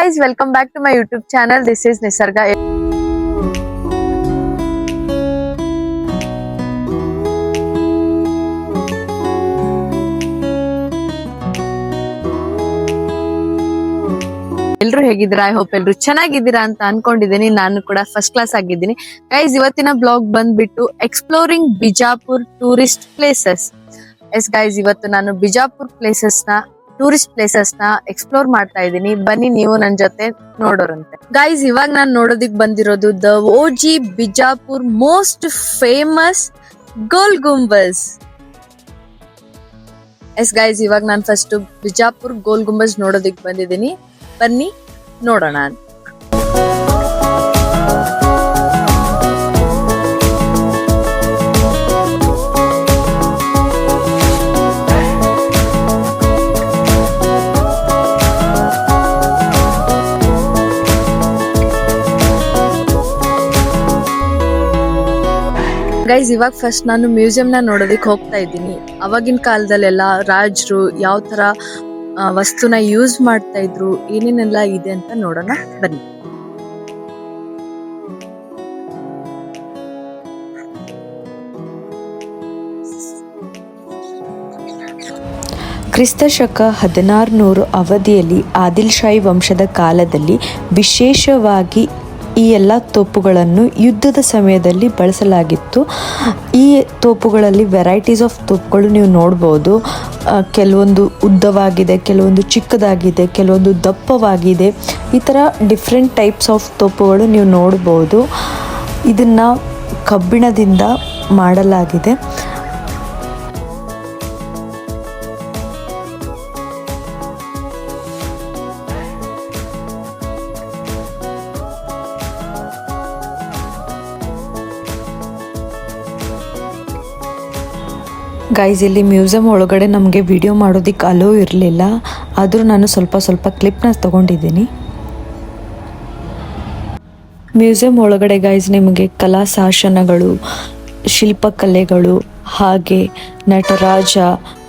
guys, welcome back to my YouTube channel. This is Nisarga. ಎಲ್ರು ಹೇಗಿದ್ದೀರಾ? I hope ಎಲ್ರು ಚೆನ್ನಾಗಿದ್ದೀರಾ ಅಂತ ಅನ್ಕೊಂಡಿದ್ದೀನಿ. ನಾನು ಕೂಡ ಫಸ್ಟ್ ಕ್ಲಾಸ್ ಆಗಿದ್ದೀನಿ. ಗೈಸ್, ಇವತ್ತಿನ ಬ್ಲಾಗ್ ಬಂದ್ಬಿಟ್ಟು exploring Bijapur tourist places. Yes guys, ಇವತ್ತು ನಾನು ಬಿಜಾಪುರ್ ಟೂರಿಸ್ಟ್ ಪ್ಲೇಸಸ್ ನ ಎಕ್ಸ್ಪ್ಲೋರ್ ಮಾಡ್ತಾ ಇದ್ದೀನಿ. ಬನ್ನಿ ನೀವು ನನ್ ಜೊತೆ ನೋಡೋರಂತೆ. ಗೈಸ್, ಇವಾಗ ನಾನು ನೋಡೋದಿಕ್ ಬಂದಿರೋದು the OG Bijapur most famous Gol Gumbaz. Yes guys, ಇವಾಗ ನಾನು ಫಸ್ಟ್ ಬಿಜಾಪುರ್ ಗೋಲ್ ಗುಂಬಜ್ ನೋಡೋದಿಕ್ ಬಂದಿದ್ದೀನಿ. ಬನ್ನಿ ನೋಡೋಣ. ಗೈಸ್, ಇವಾಗ ಫಸ್ಟ್ ನಾನು ಮ್ಯೂಸಿಯಂ ನ ನೋಡೋದಿಕ್ ಹೋಗ್ತಾ ಇದ್ದೀನಿ. ಅವಾಗಿನ ಕಾಲದಲ್ಲೆಲ್ಲ ರಾಜರು ಯಾವ ತರ ವಸ್ತುನ ಯೂಸ್ ಮಾಡ್ತಾ ಇದ್ರು, ಏನೇನೆಲ್ಲ ಇದೆ ಅಂತ ನೋಡೋಣ ಬನ್ನಿ. ಕ್ರಿಸ್ತಶಕ 1600 ಅವಧಿಯಲ್ಲಿ ಆದಿಲ್ ಶಾಹಿ ವಂಶದ ಕಾಲದಲ್ಲಿ ವಿಶೇಷವಾಗಿ ಈ ಎಲ್ಲ ತೋಪುಗಳನ್ನು ಯುದ್ಧದ ಸಮಯದಲ್ಲಿ ಬಳಸಲಾಗಿತ್ತು. ಈ ತೋಪುಗಳಲ್ಲಿ ವೆರೈಟೀಸ್ ಆಫ್ ತೋಪುಗಳು ನೀವು ನೋಡ್ಬೋದು. ಕೆಲವೊಂದು ಉದ್ದವಾಗಿದೆ, ಕೆಲವೊಂದು ಚಿಕ್ಕದಾಗಿದೆ, ಕೆಲವೊಂದು ದಪ್ಪವಾಗಿದೆ. ಈ ಥರ ಡಿಫ್ರೆಂಟ್ ಟೈಪ್ಸ್ ಆಫ್ ತೋಪುಗಳು ನೀವು ನೋಡ್ಬೋದು. ಇದನ್ನು ಕಬ್ಬಿಣದಿಂದ ಮಾಡಲಾಗಿದೆ. ಗೈಸ್, ಇಲ್ಲಿ ಮ್ಯೂಸಿಯಂ ಒಳಗಡೆ ನಮಗೆ ವಿಡಿಯೋ ಮಾಡೋದಕ್ಕೆ ಅಲೋ ಇರಲಿಲ್ಲ. ಆದರೂ ನಾನು ಸ್ವಲ್ಪ ಕ್ಲಿಪ್ನ ತೊಗೊಂಡಿದ್ದೀನಿ. ಮ್ಯೂಸಿಯಂ ಒಳಗಡೆ ಗೈಸ್ ನಿಮಗೆ ಕಲಾ ಶಾಸನಗಳು, ಶಿಲ್ಪಕಲೆಗಳು, ಹಾಗೆ ನಟರಾಜ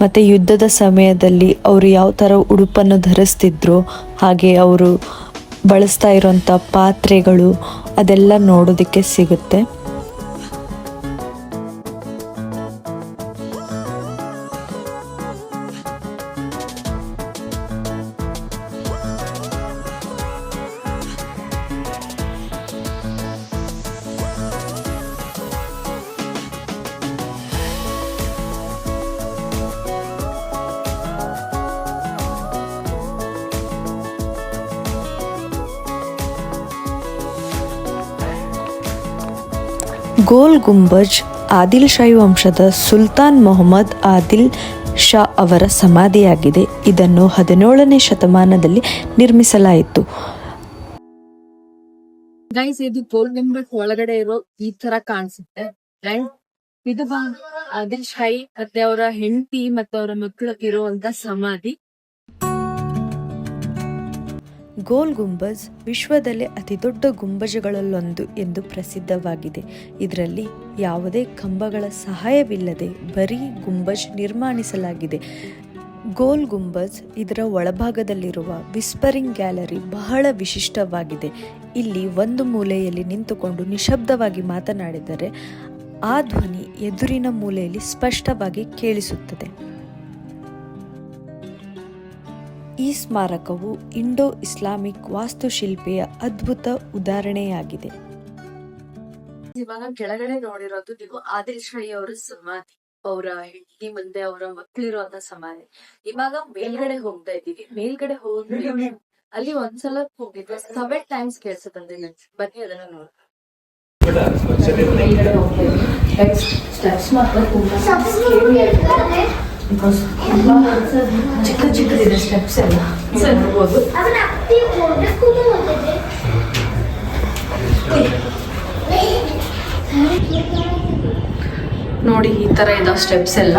ಮತ್ತು ಯುದ್ಧದ ಸಮಯದಲ್ಲಿ ಅವರು ಯಾವ ಥರ ಉಡುಪನ್ನು ಧರಿಸ್ತಿದ್ರು, ಹಾಗೆ ಅವರು ಬಳಸ್ತಾ ಇರೋಂಥ ಪಾತ್ರೆಗಳು ಅದೆಲ್ಲ ನೋಡೋದಕ್ಕೆ ಸಿಗುತ್ತೆ. ಗೋಲ್ ಗುಂಬಜ್ ಆದಿಲ್ ಶಾಹಿ ವಂಶದ ಸುಲ್ತಾನ್ ಮೊಹಮ್ಮದ್ ಆದಿಲ್ ಶಾ ಅವರ ಸಮಾಧಿಯಾಗಿದೆ. ಇದನ್ನು 17ನೇ ಶತಮಾನದಲ್ಲಿ ನಿರ್ಮಿಸಲಾಯಿತು. ಗೈಸ್, ಇದು ಗೋಲ್ ಗುಂಬಜ್ ಒಳಗಡೆ ಇರೋ ಈ ತರ ಕಾಣಿಸುತ್ತೆ. ಇದು ಆದಿಲ್ ಶಾಹಿ ಮತ್ತೆ ಅವರ ಹೆಂಡತಿ ಮತ್ತೆ ಅವರ ಮಕ್ಕಳು ಇರುವಂತ ಸಮಾಧಿ. ಗೋಲ್ ಗುಂಬಜ್ ವಿಶ್ವದಲ್ಲೇ ಅತಿ ದೊಡ್ಡ ಗುಂಬಜಗಳಲ್ಲೊಂದು ಎಂದು ಪ್ರಸಿದ್ಧವಾಗಿದೆ. ಇದರಲ್ಲಿ ಯಾವುದೇ ಕಂಬಗಳ ಸಹಾಯವಿಲ್ಲದೆ ಬರೀ ಗುಂಬಜ್ ನಿರ್ಮಾಣಿಸಲಾಗಿದೆ. ಗೋಲ್ ಗುಂಬಜ್ ಇದರ ಒಳಭಾಗದಲ್ಲಿರುವ ವಿಸ್ಪರಿಂಗ್ ಗ್ಯಾಲರಿ ಬಹಳ ವಿಶಿಷ್ಟವಾಗಿದೆ. ಇಲ್ಲಿ ಒಂದು ಮೂಲೆಯಲ್ಲಿ ನಿಂತುಕೊಂಡು ನಿಶಬ್ದವಾಗಿ ಮಾತನಾಡಿದರೆ ಆ ಧ್ವನಿ ಎದುರಿನ ಮೂಲೆಯಲ್ಲಿ ಸ್ಪಷ್ಟವಾಗಿ ಕೇಳಿಸುತ್ತದೆ. ಈ ಸ್ಮಾರಕವು ಇಂಡೋ ಇಸ್ಲಾಮಿಕ್ ವಾಸ್ತುಶಿಲ್ಪೆಯ ಅದ್ಭುತ ಉದಾಹರಣೆಯಾಗಿದೆ. ಇವಾಗ ಕೆಳಗಡೆ ನೋಡಿರೋದು ನೀವು ಆದಿಲ್ ಶಾಹಿ ಅವರ ಸಮಾಧಿ, ಅವರ ಹೆಂಡತಿ ಮುಂದೆ ಅವರ ಮಕ್ಕಳಿರುವಂತ ಸಮಾಧಿ. ಇವಾಗ ಮೇಲ್ಗಡೆ ಹೋಗ್ತಾ ಇದ್ದೀವಿ. ಮೇಲ್ಗಡೆ ಹೋಗಿ ಅಲ್ಲಿ ಒಂದ್ಸಲ ಹೋಗಿದ್ರೆ 7 times ಕೇಳಿಸುತ್ತೆ. ಬನ್ನಿ ಅದನ್ನ ನೋಡ. ಸ್ಟೆಪ್ಸ್ ಮಾತ್ರ ಚಿಕ್ಕದಿದೆ ಸ್ಟೆಪ್ಸ್ ಎಲ್ಲ ನೋಡ್ಬೋದು. ನೋಡಿ, ಈ ತರ ಇದಾವ ಸ್ಟೆಪ್ಸ್ ಎಲ್ಲ.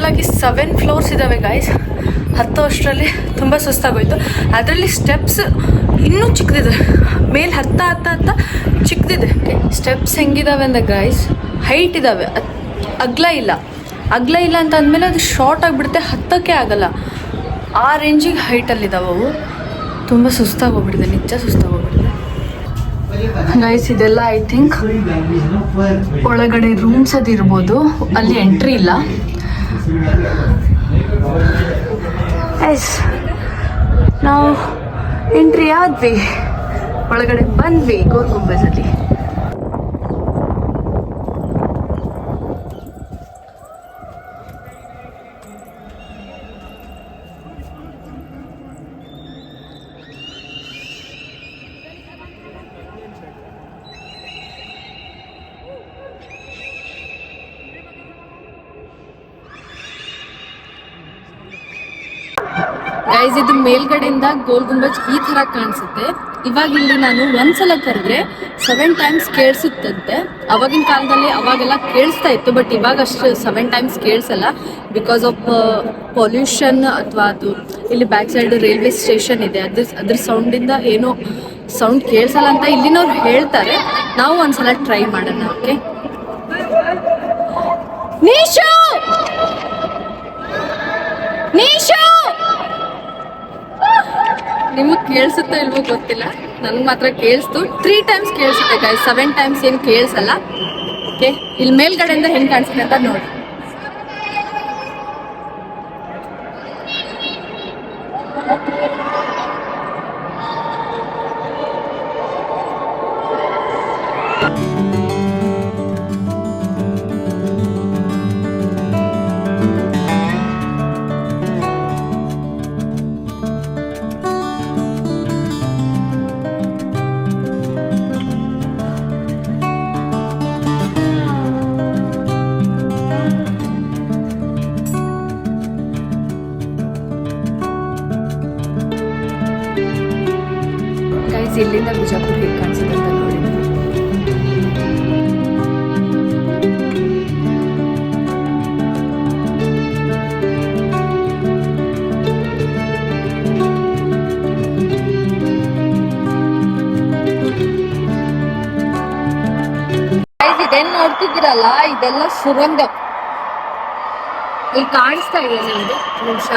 ಆಗಿ 7 ಫ್ಲೋರ್ಸ್ ಇದ್ದಾವೆ ಗೈಸ್. ಹತ್ತೋ ಅಷ್ಟರಲ್ಲಿ ತುಂಬ ಸುಸ್ತಾಗೋಯ್ತು. ಅದರಲ್ಲಿ ಸ್ಟೆಪ್ಸ್ ಇನ್ನೂ ಚಿಕ್ಕದಿದೆ, ಮೇಲೆ ಹತ್ತ ಚಿಕ್ಕದಿದೆ. ಸ್ಟೆಪ್ಸ್ ಹೆಂಗಿದಾವೆ ಅಂದರೆ ಗೈಸ್ ಹೈಟ್ ಇದ್ದಾವೆ, ಅಗ್ಲ ಇಲ್ಲ ಅಂತ ಅಂದಮೇಲೆ ಅದು ಶಾರ್ಟ್ ಆಗಿಬಿಡುತ್ತೆ, ಹತ್ತಕ್ಕೆ ಆಗಲ್ಲ. ಆ ರೇಂಜಿಗೆ ಹೈಟಲ್ಲಿದ್ದಾವೆ ಅವು. ತುಂಬ ಸುಸ್ತಾಗೋಗ್ಬಿಟ್ಟಿದೆ, ನಿಜ ಸುಸ್ತಾಗೋಗ್ಬಿಟ್ಟಿದೆ ಗೈಸ್. ಇದೆಲ್ಲ ಐ ಥಿಂಕ್ ಒಳಗಡೆ ರೂಮ್ಸ್ ಅದು ಇರ್ಬೋದು, ಅಲ್ಲಿ ಎಂಟ್ರಿ ಇಲ್ಲ. ಎಸ್, ನಾವು ಎಂಟ್ರಿ ಆದ್ವಿ, ಒಳಗಡೆ ಬಂದ್ವಿ ಗೋಲ್ ಗುಂಬಜಲ್ಲಿ. ಗೈಸ್, ಇದು ಮೇಲ್ಗಡೆಯಿಂದ ಗೋಲ್ ಗುಂಬಜ್ ಈ ತರ ಕಾಣಿಸುತ್ತೆ. ಇವಾಗ ಇಲ್ಲಿ ನಾನು ಒಂದ್ಸಲ ಕರೆದ್ರೆ 7 ಟೈಮ್ಸ್ ಕೇಳಿಸುತ್ತಂತೆ. ಅವಾಗಿನ ಕಾಲದಲ್ಲಿ ಅವಾಗೆಲ್ಲ ಕೇಳಿಸ್ತಾ ಇತ್ತು, ಬಟ್ ಇವಾಗ ಅಷ್ಟು 7 ಟೈಮ್ಸ್ ಕೇಳಿಸಲ್ಲ ಬಿಕಾಸ್ ಆಫ್ ಪೊಲ್ಯೂಷನ್. ಅಥವಾ ಅದು ಇಲ್ಲಿ ಬ್ಯಾಕ್ ಸೈಡ್ ರೈಲ್ವೆ ಸ್ಟೇಷನ್ ಇದೆ, ಅದ್ರ ಸೌಂಡಿಂದ ಏನೋ ಸೌಂಡ್ ಕೇಳಿಸಲ್ಲ ಅಂತ ಇಲ್ಲಿನವ್ರು ಹೇಳ್ತಾರೆ. ನಾವು ಒಂದ್ಸಲ ಟ್ರೈ ಮಾಡೋಣ. ಓಕೆ, ನೀಶು ನಿಮಗೆ ಕೇಳಿಸುತ್ತೋ ಇಲ್ವೋ ಗೊತ್ತಿಲ್ಲ, ನನಗೆ ಮಾತ್ರ ಕೇಳಿಸ್ತು. 3 ಟೈಮ್ಸ್ ಕೇಳಿಸುತ್ತೆ ಗೈಸ್, 7 ಟೈಮ್ಸ್ ಏನು ಕೇಳಿಸಲ್ಲ. ಓಕೆ, ಇಲ್ಲಿ ಮೇಲ್ಗಡೆಯಿಂದ ಹೆಂಗೆ ಕಾಣಿಸುತ್ತೆ ಅಂತ ನೋಡಿ. ಇಲ್ಲಿಂದ ಬಿಜಾಪುರ ಹೇಗೆ ಕಾಣಿಸುತ್ತೆ ಅಂತ ನೋಡಿ. ಇದೇನ್ ನೋಡ್ತಿದ್ದೀರಲ್ಲ, ಇದೆಲ್ಲ ಸುರಂಗ. ಇಲ್ಲಿ ಕಾಣಿಸ್ತಾ ಇದೆ ನಿಮ್ಗೆ, ನಿಮಿಷ.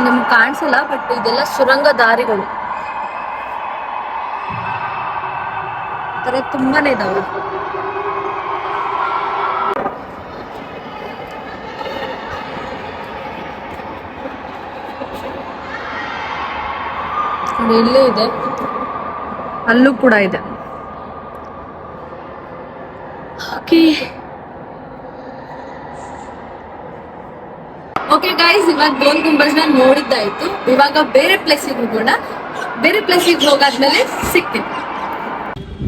ನಿಮ್ಗೆ ಕಾಣಿಸಲ್ಲ, ಬಟ್ ಇದೆಲ್ಲ ಸುರಂಗ ದಾರಿಗಳು. ಈ ತರ ತುಂಬಾನೇ ಇದಾವೆ. ಇಲ್ಲೂ ಇದೆ, ಅಲ್ಲೂ ಕೂಡ ಇದೆ. ಓಕೆ ಗೈಸ್, ಇವಾಗ ಗೋಲ್ ಗುಂಬಜ್ನ ನೋಡಿದ್ದಾಯ್ತು. ಇವಾಗ ಬೇರೆ ಪ್ಲೇಸಿಗೆ ಹೋಗೋಣ. ಬೇರೆ ಪ್ಲೇಸಿಗೆ ಹೋಗಾದ್ಮೇಲೆ ಸಿಗ್ತೀನಿ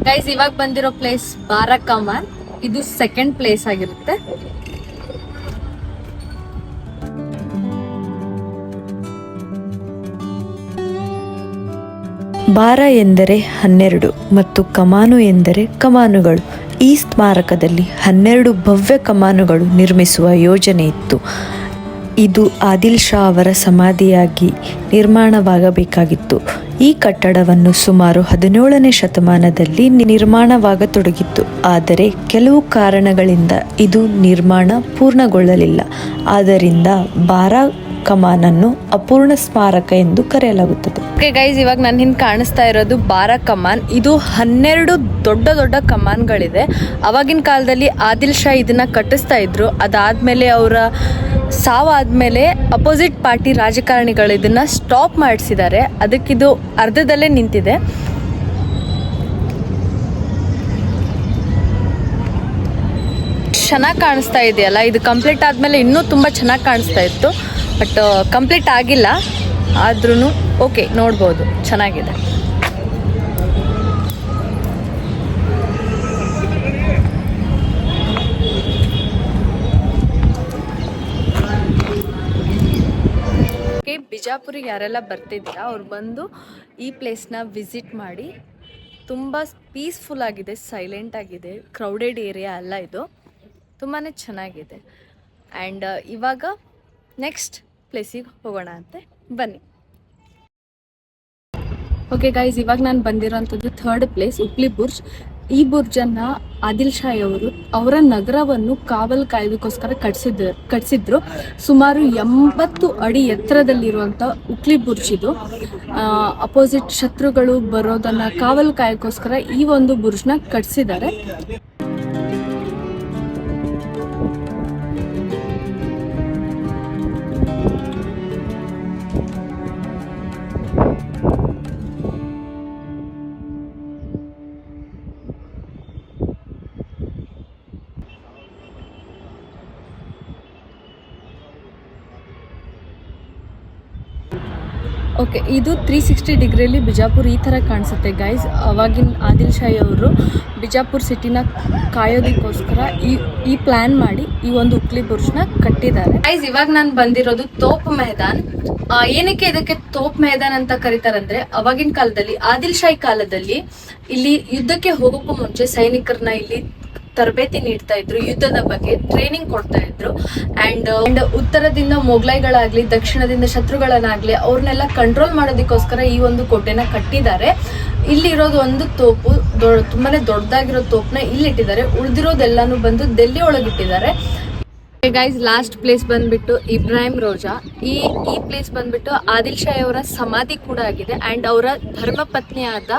ಗೈಸ್. ಇವಾಗ ಬಂದಿರೋ ಪ್ಲೇಸ್ ಬಾರಾ ಕಮಾನ್. ಇದು ಸೆಕೆಂಡ್ ಪ್ಲೇಸ್ ಆಗಿರುತ್ತೆ. ಬಾರ ಎಂದರೆ 12 ಮತ್ತು ಕಮಾನು ಎಂದರೆ ಕಮಾನುಗಳು. ಈ ಸ್ಮಾರಕದಲ್ಲಿ 12 ಭವ್ಯ ಕಮಾನುಗಳು ನಿರ್ಮಿಸುವ ಯೋಜನೆ ಇತ್ತು. ಇದು ಆದಿಲ್ ಶಾ ಅವರ ಸಮಾಧಿಯಾಗಿ ನಿರ್ಮಾಣವಾಗಬೇಕಾಗಿತ್ತು. ಈ ಕಟ್ಟಡವನ್ನು ಸುಮಾರು 17ನೇ ಶತಮಾನದಲ್ಲಿ ನಿರ್ಮಾಣವಾಗತೊಡಗಿತ್ತು. ಆದರೆ ಕೆಲವು ಕಾರಣಗಳಿಂದ ಇದು ನಿರ್ಮಾಣ ಪೂರ್ಣಗೊಳ್ಳಲಿಲ್ಲ. ಆದ್ದರಿಂದ ಬಾರಾ ಕಮಾನನ್ನು ಅಪೂರ್ಣ ಸ್ಮಾರಕ ಎಂದು ಕರೆಯಲಾಗುತ್ತದೆ. ಓಕೆ ಗೈಸ್, ಇವಾಗ ನನ್ನ ಹಿಂದೆ ಕಾಣಿಸ್ತಾ ಇರೋದು ಬಾರಾ ಕಮಾನ್. ಇದು 12 ದೊಡ್ಡ ಕಮಾನ್ಗಳಿದೆ. ಅವಾಗಿನ ಕಾಲದಲ್ಲಿ ಆದಿಲ್ ಶಾ ಇದನ್ನ ಕಟ್ಟಿಸ್ತಾ ಇದ್ರು. ಅದಾದ್ಮೇಲೆ ಅವರ ಸಾವಾದ್ಮೇಲೆ ಅಪೋಸಿಟ್ ಪಾರ್ಟಿ ರಾಜಕಾರಣಿಗಳು ಇದನ್ನ ಸ್ಟಾಪ್ ಮಾಡಿಸಿದ್ದಾರೆ. ಅದಕ್ಕಿದು ಅರ್ಧದಲ್ಲೇ ನಿಂತಿದೆ. ಚೆನ್ನಾಗಿ ಕಾಣಿಸ್ತಾ ಇದೆಯಲ್ಲ, ಇದು ಕಂಪ್ಲೀಟ್ ಆದಮೇಲೆ ಇನ್ನೂ ತುಂಬ ಚೆನ್ನಾಗಿ ಕಾಣಿಸ್ತಾ ಇತ್ತು. ಬಟ್ ಕಂಪ್ಲೀಟ್ ಆಗಿಲ್ಲ, ಆದ್ರೂ ಓಕೆ, ನೋಡ್ಬೋದು, ಚೆನ್ನಾಗಿದೆ. ಬಿಜಾಪುರಿಗೆ ಯಾರೆಲ್ಲ ಬರ್ತಿದ್ದೀರಾ ಅವ್ರು ಬಂದು ಈ ಪ್ಲೇಸ್ನ ವಿಸಿಟ್ ಮಾಡಿ. ತುಂಬ ಪೀಸ್ಫುಲ್ ಆಗಿದೆ, ಸೈಲೆಂಟ್ ಆಗಿದೆ, ಕ್ರೌಡೆಡ್ ಏರಿಯಾ ಅಲ್ಲ ಇದು, ತುಂಬಾ ಚೆನ್ನಾಗಿದೆ. ಆ್ಯಂಡ್ ಇವಾಗ ನೆಕ್ಸ್ಟ್ ಪ್ಲೇಸಿಗೆ ಹೋಗೋಣ ಅಂತೆ, ಬನ್ನಿ. ಓಕೆ ಗೈಸ್, ಇವಾಗ ನಾನು ಬಂದಿರೋಂಥದ್ದು ಥರ್ಡ್ ಪ್ಲೇಸ್ ಉಪ್ಲಿ ಬುರ್ಜ್. ಈ ಬುರ್ಜನ್ನು ಆದಿಲ್ ಶಾಹಿ ಅವರ ನಗರವನ್ನು ಕಾವಲು ಕಾಯೋದಕ್ಕೋಸ್ಕರ ಕಟ್ಸಿದ್ರು. ಸುಮಾರು 80 ಅಡಿ ಎತ್ತರದಲ್ಲಿರುವಂಥ ಉಪ್ಲಿ ಬುರ್ಜ್ ಇದು. ಅಪೋಸಿಟ್ ಶತ್ರುಗಳು ಬರೋದನ್ನು ಕಾವಲು ಕಾಯೋಕ್ಕೋಸ್ಕರ ಈ ಒಂದು ಬುರ್ಜ್ನ ಕಟ್ಸಿದ್ದಾರೆ. ಓಕೆ, ಇದು 360 ಡಿಗ್ರಿಯಲ್ಲಿ ಬಿಜಾಪುರ್ ಈ ಥರ ಕಾಣಿಸುತ್ತೆ ಗೈಸ್. ಅವಾಗಿನ ಆದಿಲ್ ಶಾಹಿ ಅವರು ಬಿಜಾಪುರ್ ಸಿಟಿನ ಕಾಯೋದಕ್ಕೋಸ್ಕರ ಈ ಪ್ಲ್ಯಾನ್ ಮಾಡಿ ಈ ಒಂದು ಉಪ್ಲಿ ಬುರ್ಜ್ನ ಕಟ್ಟಿದ್ದಾರೆ. ಗೈಸ್, ಇವಾಗ ನಾನು ಬಂದಿರೋದು ತೋಪ್ ಮೈದಾನ್. ಏನಕ್ಕೆ ಇದಕ್ಕೆ ತೋಪ್ ಮೈದಾನ್ ಅಂತ ಕರೀತಾರಂದ್ರೆ, ಅವಾಗಿನ ಕಾಲದಲ್ಲಿ ಆದಿಲ್ ಶಾಹಿ ಕಾಲದಲ್ಲಿ ಇಲ್ಲಿ ಯುದ್ಧಕ್ಕೆ ಹೋಗೋಕ್ಕೂ ಮುಂಚೆ ಸೈನಿಕರನ್ನ ಇಲ್ಲಿ ತರಬೇತಿ ನೀಡ್ತಾ ಇದ್ರು, ಯುದ್ಧದ ಬಗ್ಗೆ ಟ್ರೈನಿಂಗ್ ಕೊಡ್ತಾ ಇದ್ರು. ಅಂಡ್ ಉತ್ತರದಿಂದ ಮೊಘಲೈಗಳಾಗ್ಲಿ, ದಕ್ಷಿಣದಿಂದ ಶತ್ರುಗಳನ್ನಾಗ್ಲಿ ಅವ್ರನ್ನೆಲ್ಲ ಕಂಟ್ರೋಲ್ ಮಾಡೋದಕ್ಕೋಸ್ಕರ ಈ ಒಂದು ಕೋಟೆನ ಕಟ್ಟಿದ್ದಾರೆ. ಇಲ್ಲಿರೋದು ಒಂದು ತೋಪು ತುಂಬಾನೇ ದೊಡ್ಡದಾಗಿರೋ ತೋಪ್ನ ಇಲ್ಲಿಟ್ಟಿದ್ದಾರೆ. ಉಳಿದಿರೋದೆಲ್ಲಾನು ಬಂದು ಡೆಲ್ಲಿ ಒಳಗಿಟ್ಟಿದ್ದಾರೆ. ಗೈಸ್, ಲಾಸ್ಟ್ ಪ್ಲೇಸ್ ಬಂದ್ಬಿಟ್ಟು ಇಬ್ರಾಹಿಂ ರೋಜಾ. ಈ ಪ್ಲೇಸ್ ಬಂದ್ಬಿಟ್ಟು ಆದಿಲ್ ಶಾಹಿ ಅವರ ಸಮಾಧಿ ಕೂಡ ಆಗಿದೆ. ಅಂಡ್ ಅವರ ಧರ್ಮಪತ್ನಿಯಾದ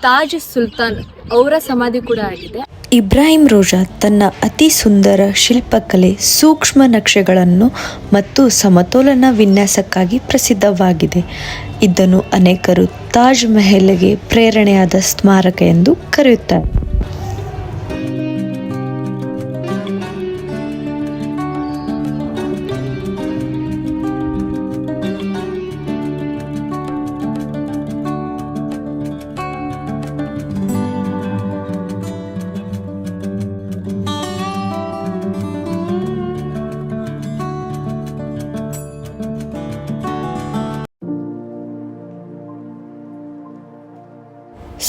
ತಾಜ್ ಸುಲ್ತಾನ್ ಅವರ ಸಮಾಧಿ ಕೂಡ ಆಗಿದೆ. ಇಬ್ರಾಹಿಂ ರೋಜಾ ತನ್ನ ಅತಿ ಸುಂದರ ಶಿಲ್ಪಕಲೆ, ಸೂಕ್ಷ್ಮ ನಕ್ಷೆಗಳನ್ನು ಮತ್ತು ಸಮತೋಲನ ವಿನ್ಯಾಸಕ್ಕಾಗಿ ಪ್ರಸಿದ್ಧವಾಗಿದೆ. ಇದನ್ನು ಅನೇಕರು ತಾಜ್ ಮಹಲ್ಗೆ ಪ್ರೇರಣೆಯಾದ ಸ್ಮಾರಕ ಎಂದು ಕರೆಯುತ್ತಾರೆ.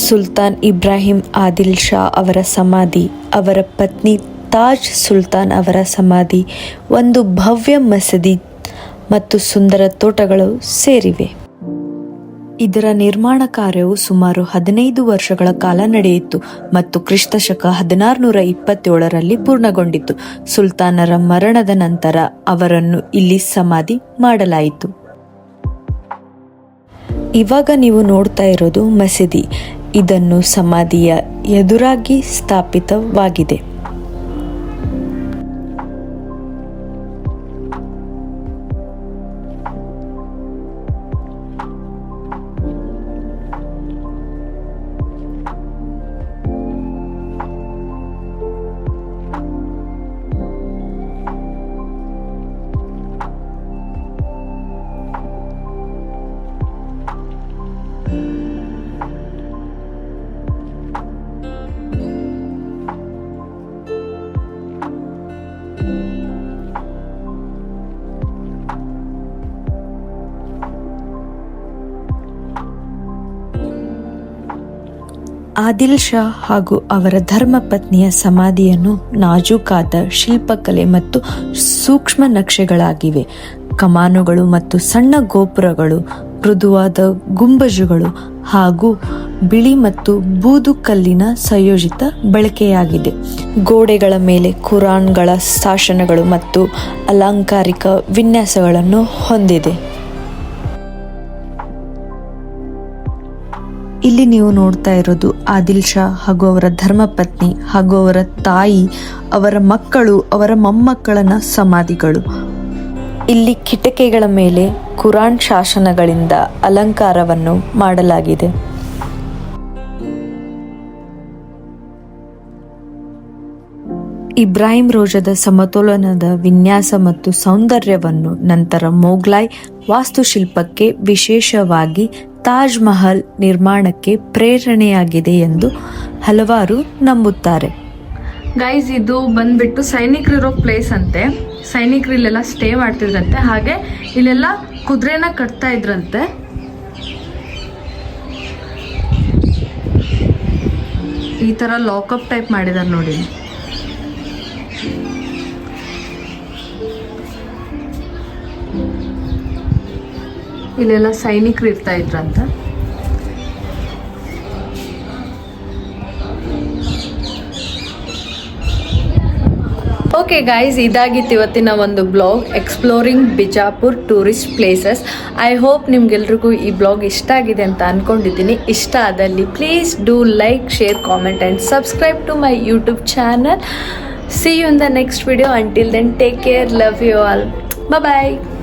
ಸುಲ್ತಾನ್ ಇಬ್ರಾಹಿಂ ಆದಿಲ್ ಶಾ ಅವರ ಸಮಾಧಿ, ಅವರ ಪತ್ನಿ ತಾಜ್ ಸುಲ್ತಾನ್ ಅವರ ಸಮಾಧಿ, ಒಂದು ಭವ್ಯ ಮಸೀದಿ ಮತ್ತು ಸುಂದರ ತೋಟಗಳು ಸೇರಿವೆ. ಇದರ ನಿರ್ಮಾಣ ಕಾರ್ಯವು ಸುಮಾರು 15 ವರ್ಷಗಳ ಕಾಲ ನಡೆಯಿತು ಮತ್ತು ಕ್ರಿಸ್ತಶಕ 1627ರಲ್ಲಿ ಪೂರ್ಣಗೊಂಡಿತು. ಸುಲ್ತಾನರ ಮರಣದ ನಂತರ ಅವರನ್ನು ಇಲ್ಲಿ ಸಮಾಧಿ ಮಾಡಲಾಯಿತು. ಇವಾಗ ನೀವು ನೋಡ್ತಾ ಇರೋದು ಮಸೀದಿ. ಇದನ್ನು ಸಮಾಧಿಯ ಎದುರಾಗಿ ಸ್ಥಾಪಿತವಾಗಿದೆ. ಆದಿಲ್ ಶಾ ಹಾಗೂ ಅವರ ಧರ್ಮಪತ್ನಿಯ ಸಮಾಧಿಯನ್ನು ನಾಜೂಕಾದ ಶಿಲ್ಪಕಲೆ ಮತ್ತು ಸೂಕ್ಷ್ಮ ನಕ್ಷೆಗಳಾಗಿವೆ. ಕಮಾನುಗಳು ಮತ್ತು ಸಣ್ಣ ಗೋಪುರಗಳು, ಮೃದುವಾದ ಗುಂಬಜುಗಳು ಹಾಗೂ ಬಿಳಿ ಮತ್ತು ಬೂದು ಕಲ್ಲಿನ ಸಂಯೋಜಿತ ಬಳಕೆಯಾಗಿದೆ. ಗೋಡೆಗಳ ಮೇಲೆ ಕುರಾನ್ಗಳ ಶಾಸನಗಳು ಮತ್ತು ಅಲಂಕಾರಿಕ ವಿನ್ಯಾಸಗಳನ್ನು ಹೊಂದಿದೆ. ಇಲ್ಲಿ ನೀವು ನೋಡ್ತಾ ಇರೋದು ಆದಿಲ್ ಶಾ ಹಾಗೂ ಅವರ ಧರ್ಮಪತ್ನಿ ಹಾಗೂ ಅವರ ತಾಯಿ, ಅವರ ಮಕ್ಕಳು, ಅವರ ಮೊಮ್ಮಕ್ಕಳನ್ನ ಸಮಾಧಿಗಳು. ಇಲ್ಲಿ ಕಿಟಕಿಗಳ ಮೇಲೆ ಕುರಾನ್ ಶಾಸನಗಳಿಂದ ಅಲಂಕಾರವನ್ನು ಮಾಡಲಾಗಿದೆ. ಇಬ್ರಾಹಿಂ ರೋಜಾದ ಸಮತೋಲನದ ವಿನ್ಯಾಸ ಮತ್ತು ಸೌಂದರ್ಯವನ್ನು ನಂತರ ಮೊಘಲಾಯ್ ವಾಸ್ತುಶಿಲ್ಪಕ್ಕೆ, ವಿಶೇಷವಾಗಿ ತಾಜ್ ಮಹಲ್ ನಿರ್ಮಾಣಕ್ಕೆ ಪ್ರೇರಣೆಯಾಗಿದೆ ಎಂದು ಹಲವಾರು ನಂಬುತ್ತಾರೆ. ಗೈಸ್, ಇದು ಬಂದ್ಬಿಟ್ಟು ಸೈನಿಕರಿರೋ ಪ್ಲೇಸ್ ಅಂತೆ. ಸೈನಿಕರು ಇಲ್ಲೆಲ್ಲ ಸ್ಟೇ ಮಾಡ್ತಿದ್ರಂತೆ. ಹಾಗೆ ಇಲ್ಲೆಲ್ಲ ಕುದುರೆನ ಕಟ್ತಾ ಇದ್ರಂತೆ. ಈ ತರ ಲಾಕಪ್ ಟೈಪ್ ಮಾಡಿದಾರೆ ನೋಡಿ. ಇಲ್ಲೆಲ್ಲ ಸೈನಿಕರು ಇರ್ತಾ ಇದ್ರಂತ. ಓಕೆ ಗೈಸ್, ಇದಾಗಿತ್ತು ಇವತ್ತಿನ ಒಂದು blog exploring Bijapur tourist places. I hope ನಿಮ್ಗೆಲ್ರಿಗೂ ಈ ಬ್ಲಾಗ್ ಇಷ್ಟ ಆಗಿದೆ ಅಂತ ಅನ್ಕೊಂಡಿದ್ದೀನಿ. ಇಷ್ಟ ಆದಲ್ಲಿ please do like, share, comment and subscribe to my YouTube channel. See you in the next video. Until then, take care. Love you all. Bye bye.